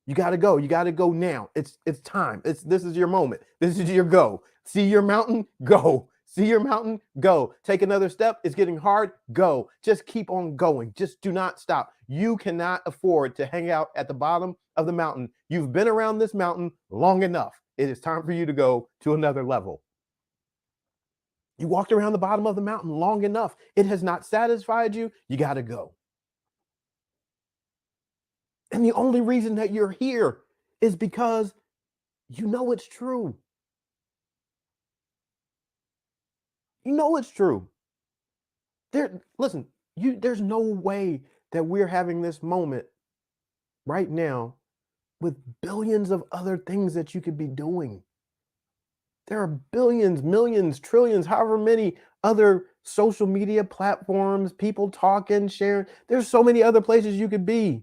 You got to go. You got to go now. It's time. This is your moment. This is your go. See your mountain? Go. See your mountain? Go. Take another step. It's getting hard. Go. Just keep on going. Just do not stop. You cannot afford to hang out at the bottom of the mountain. You've been around this mountain long enough. It is time for you to go to another level. You walked around the bottom of the mountain long enough. It has not satisfied you. You got to go. And the only reason that you're here is because you know it's true. You know it's true. Listen, there's no way that we're having this moment right now with billions of other things that you could be doing. There are billions, millions, trillions, however many other social media platforms, people talking, sharing. There's so many other places you could be.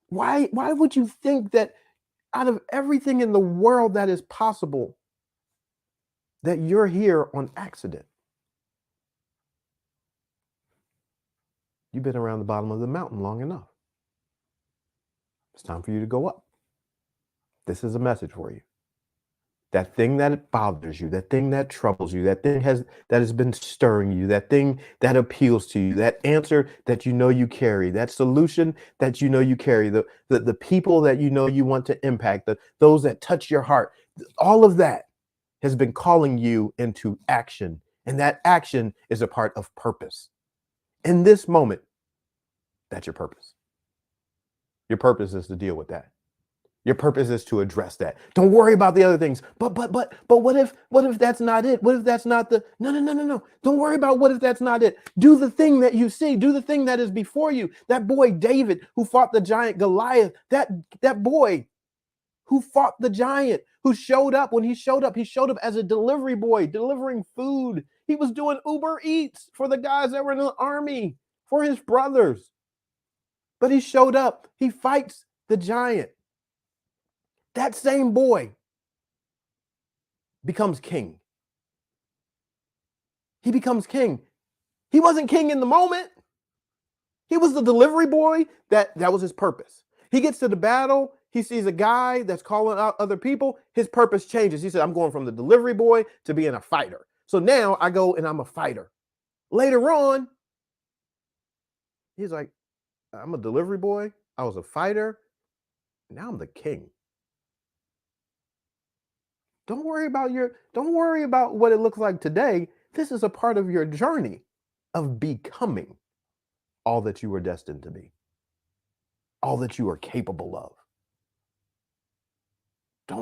Why would you think that out of everything in the world that is possible, that you're here on accident? You've been around the bottom of the mountain long enough. It's time for you to go up. This is a message for you. That thing that bothers you, that thing that troubles you, that thing that has been stirring you, that thing that appeals to you, that answer that you know you carry, that solution that you know you carry, the people that you know you want to impact, those that touch your heart, all of that has been calling you into action. And that action is a part of purpose. In this moment, that's your purpose. Your purpose is to deal with that. Your purpose is to address that. Don't worry about the other things. But what if that's not it? What if that's not the no. Don't worry about what if that's not it. Do the thing that you see. Do the thing that is before you. That boy David who fought the giant Goliath, that boy who fought the giant, who showed up. When he showed up as a delivery boy, delivering food. He was doing Uber Eats for the guys that were in the army, for his brothers. But he showed up. He fights the giant. That same boy becomes king. He becomes king. He wasn't king in the moment. He was the delivery boy. That was his purpose. He gets to the battle. He sees a guy that's calling out other people. His purpose changes. He said, I'm going from the delivery boy to being a fighter. So now I go and I'm a fighter. Later on, he's like, I'm a delivery boy. I was a fighter. Now I'm the king. Don't worry about what it looks like today. This is a part of your journey of becoming all that you were destined to be, all that you are capable of.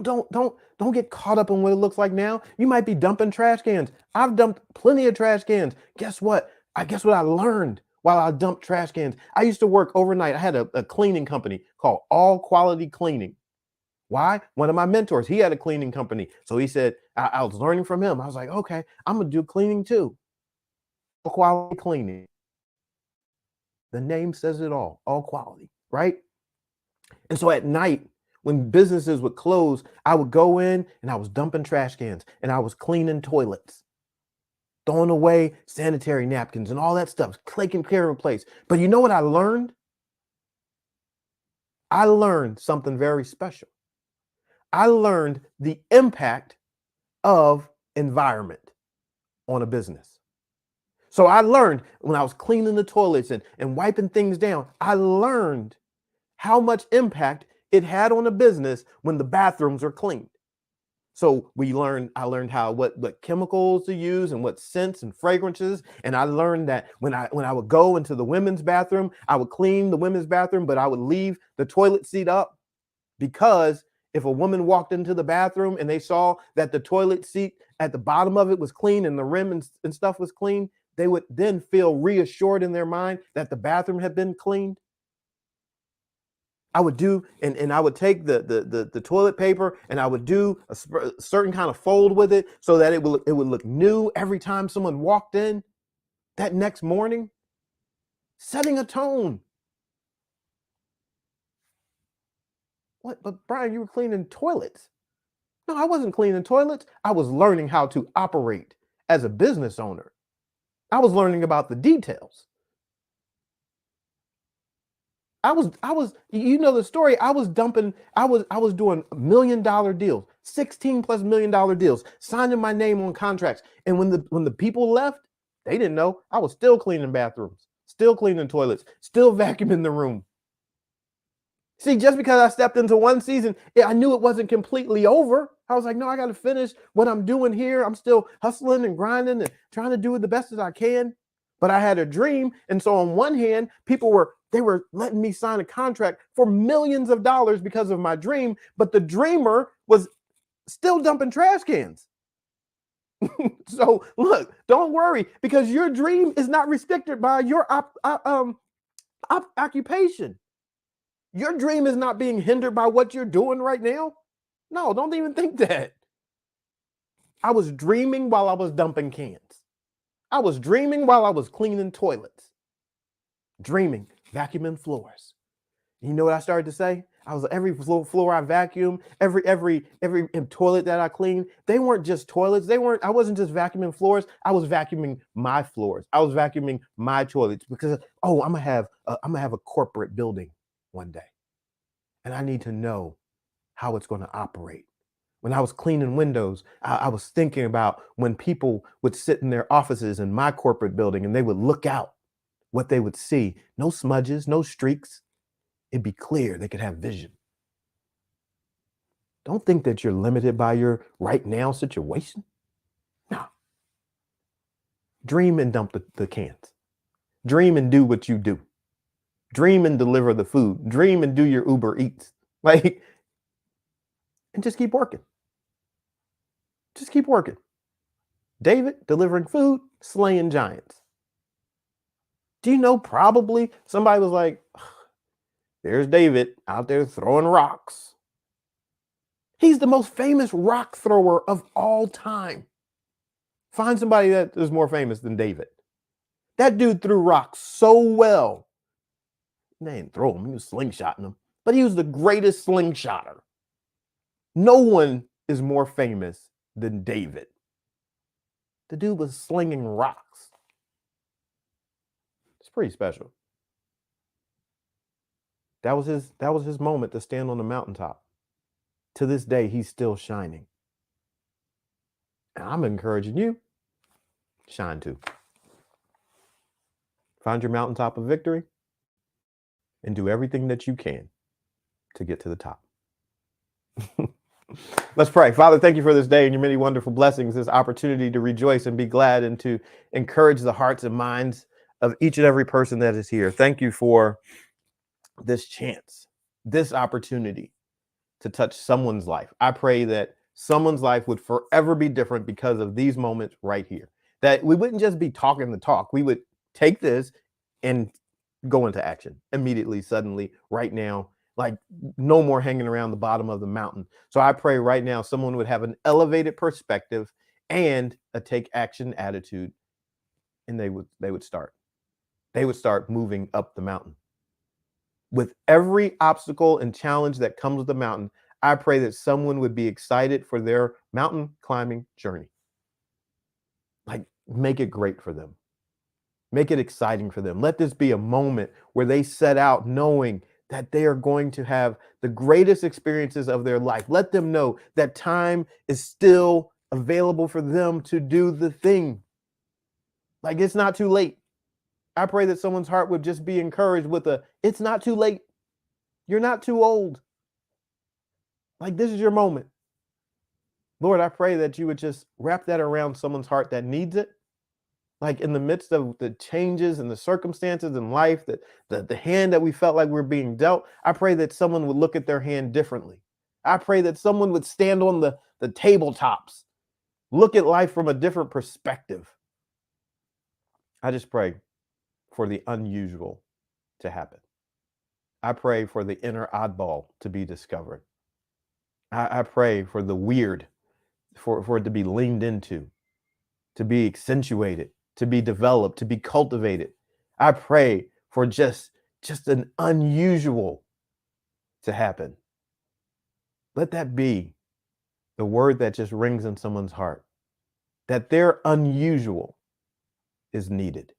Don't get caught up in what it looks like now. You might be dumping trash cans. I've dumped plenty of trash cans. Guess what? I learned while I dumped trash cans. I used to work overnight. I had a cleaning company called All Quality Cleaning. Why? One of my mentors, he had a cleaning company. So he said, I was learning from him. I was like, okay, I'm going to do cleaning too. All quality cleaning. The name says it all quality, right? And so at night, When businesses would close, I would go in and I was dumping trash cans and I was cleaning toilets, throwing away sanitary napkins and all that stuff, taking care of a place. But you know what I learned? I learned something very special. I learned the impact of environment on a business. So I learned when I was cleaning the toilets and wiping things down, I learned how much impact it had on a business when the bathrooms are cleaned. So I learned what chemicals to use and what scents and fragrances. And I learned that when I would go into the women's bathroom, I would clean the women's bathroom, but I would leave the toilet seat up, because if a woman walked into the bathroom and they saw that the toilet seat at the bottom of it was clean and the rim and stuff was clean, they would then feel reassured in their mind that the bathroom had been cleaned. I would do, and I would take the toilet paper and I would do a certain kind of fold with it so that it would look new every time someone walked in that next morning, setting a tone. What? But Brian, you were cleaning toilets. No, I wasn't cleaning toilets. I was learning how to operate as a business owner. I was learning about the details. you know the story. I was doing $1 million deals, 16 plus $1 million deals, signing my name on contracts. And when the people left, they didn't know I was still cleaning bathrooms, still cleaning toilets, still vacuuming the room. See, just because I stepped into one season, I knew it wasn't completely over. I was like, no, I got to finish what I'm doing here. I'm still hustling and grinding and trying to do it the best as I can. But I had a dream. And so on one hand, they were letting me sign a contract for millions of dollars because of my dream. But the dreamer was still dumping trash cans. So look, don't worry, because your dream is not restricted by your occupation. Your dream is not being hindered by what you're doing right now. No, don't even think that. I was dreaming while I was dumping cans. I was dreaming while I was cleaning toilets. Dreaming, vacuuming floors. You know what I started to say? I was every floor I vacuumed, every toilet that I cleaned, they weren't just toilets. I wasn't just vacuuming floors. I was vacuuming my floors. I was vacuuming my toilets because I'm gonna have a corporate building one day. And I need to know how it's going to operate. When I was cleaning windows, I was thinking about when people would sit in their offices in my corporate building and they would look out, what they would see. No smudges, no streaks. It'd be clear. They could have vision. Don't think that you're limited by your right now situation. No. Dream and dump the cans. Dream and do what you do. Dream and deliver the food. Dream and do your Uber Eats. And just keep working. Just keep working. David delivering food, slaying giants. Do you know, probably somebody was like, there's David out there throwing rocks. He's the most famous rock thrower of all time. Find somebody that is more famous than David. That dude threw rocks so well. They didn't throw them, he was slingshotting them. But he was the greatest slingshotter. No one is more famous than David. The dude was slinging rocks. It's pretty special. That was his moment to stand on the mountaintop. To this day, he's still shining. And I'm encouraging you, shine too. Find your mountaintop of victory and do everything that you can to get to the top. Let's pray. Father, thank you for this day and your many wonderful blessings, this opportunity to rejoice and be glad and to encourage the hearts and minds of each and every person that is here. Thank you for this chance, this opportunity to touch someone's life. I pray that someone's life would forever be different because of these moments right here. That we wouldn't just be talking the talk. We would take this and go into action immediately, suddenly, right now. Like no more hanging around the bottom of the mountain. So I pray right now someone would have an elevated perspective and a take action attitude, and they would start moving up the mountain. With every obstacle and challenge that comes with the mountain, I pray that someone would be excited for their mountain climbing journey. Like, make it great for them. Make it exciting for them. Let this be a moment where they set out knowing that they are going to have the greatest experiences of their life. Let them know that time is still available for them to do the thing. Like, it's not too late. I pray that someone's heart would just be encouraged with it's not too late. You're not too old. Like, this is your moment. Lord, I pray that you would just wrap that around someone's heart that needs it. Like, in the midst of the changes and the circumstances in life, that the hand that we felt like we're being dealt, I pray that someone would look at their hand differently. I pray that someone would stand on the tabletops, look at life from a different perspective. I just pray for the unusual to happen. I pray for the inner oddball to be discovered. I pray for the weird, for it to be leaned into, to be accentuated, to be developed, to be cultivated. I pray for just an unusual to happen. Let that be the word that just rings in someone's heart, that their unusual is needed.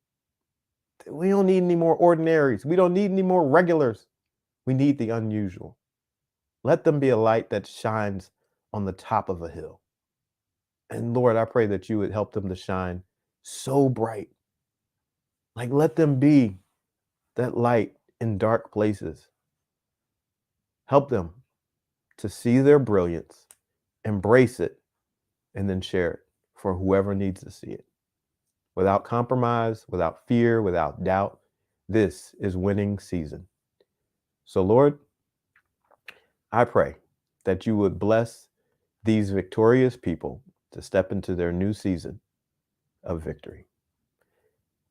We don't need any more ordinaries. We don't need any more regulars. We need the unusual. Let them be a light that shines on the top of a hill. And Lord, I pray that you would help them to shine so bright. Like, let them be that light in dark places. Help them to see their brilliance, embrace it, and then share it for whoever needs to see it. Without compromise, without fear, without doubt, this is winning season. So Lord, I pray that you would bless these victorious people to step into their new season of victory.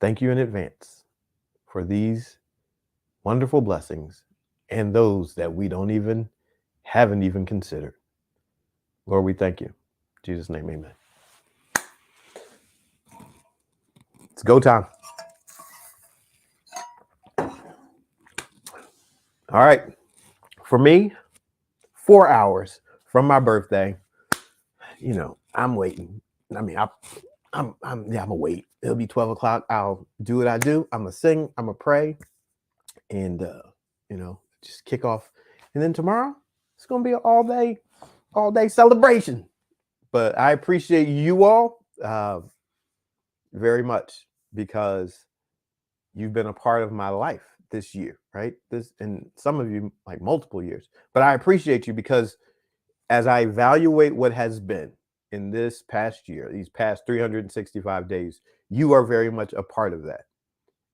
Thank you in advance for these wonderful blessings and those that we haven't even considered. Lord, we thank you. In Jesus' name, amen. It's go time. All right. For me, 4 hours from my birthday, I'm waiting. I mean, I'm gonna wait. It'll be 12 o'clock. I'll do what I do. I'm gonna sing, I'm gonna pray, and just kick off. And then tomorrow, it's gonna be an all day celebration. But I appreciate you all very much, because you've been a part of my life this year, right? And some of you like multiple years. But I appreciate you, because as I evaluate what has been in this past year, these past 365 days, you are very much a part of that.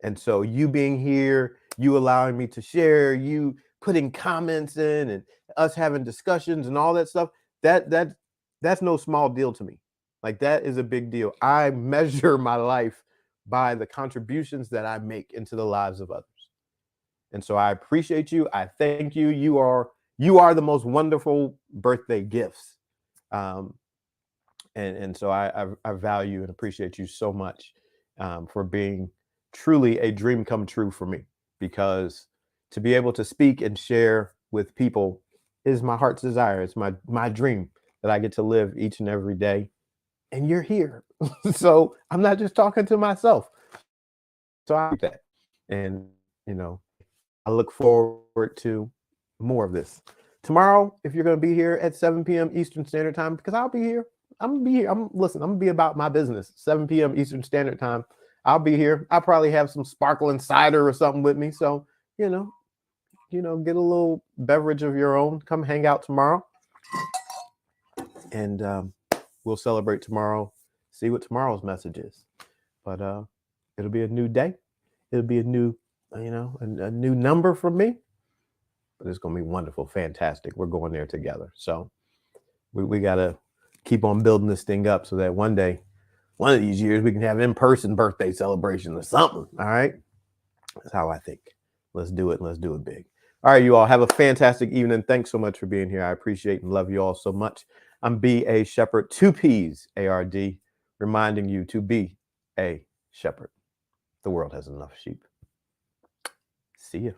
And so you being here, you allowing me to share, you putting comments in, and us having discussions and all that stuff, that's no small deal to me. Like, that is a big deal. I measure my life by the contributions that I make into the lives of others. And so I appreciate you. I thank you. You are the most wonderful birthday gifts. And so I value and appreciate you so much for being truly a dream come true for me, because to be able to speak and share with people is my heart's desire. It's my dream that I get to live each and every day. And you're here. So I'm not just talking to myself. So I like that. And, I look forward to more of this. Tomorrow, if you're going to be here at 7 p.m. Eastern Standard Time, because I'll be here. I'm going to be here. I'm going to be about my business. 7 p.m. Eastern Standard Time. I'll be here. I'll probably have some sparkling cider or something with me. So, get a little beverage of your own. Come hang out tomorrow. And we'll celebrate tomorrow, see what tomorrow's message is. But it'll be a new day. It'll be a new, a new number for me. But it's going to be wonderful, fantastic. We're going there together. So we got to keep on building this thing up so that one day, one of these years, we can have in-person birthday celebration or something. All right? That's how I think. Let's do it. Let's do it big. All right, you all have a fantastic evening. Thanks so much for being here. I appreciate and love you all so much. I'm B.A. Shepherd, 2 P's, A-R-D, reminding you to be a shepherd. The world has enough sheep. See you.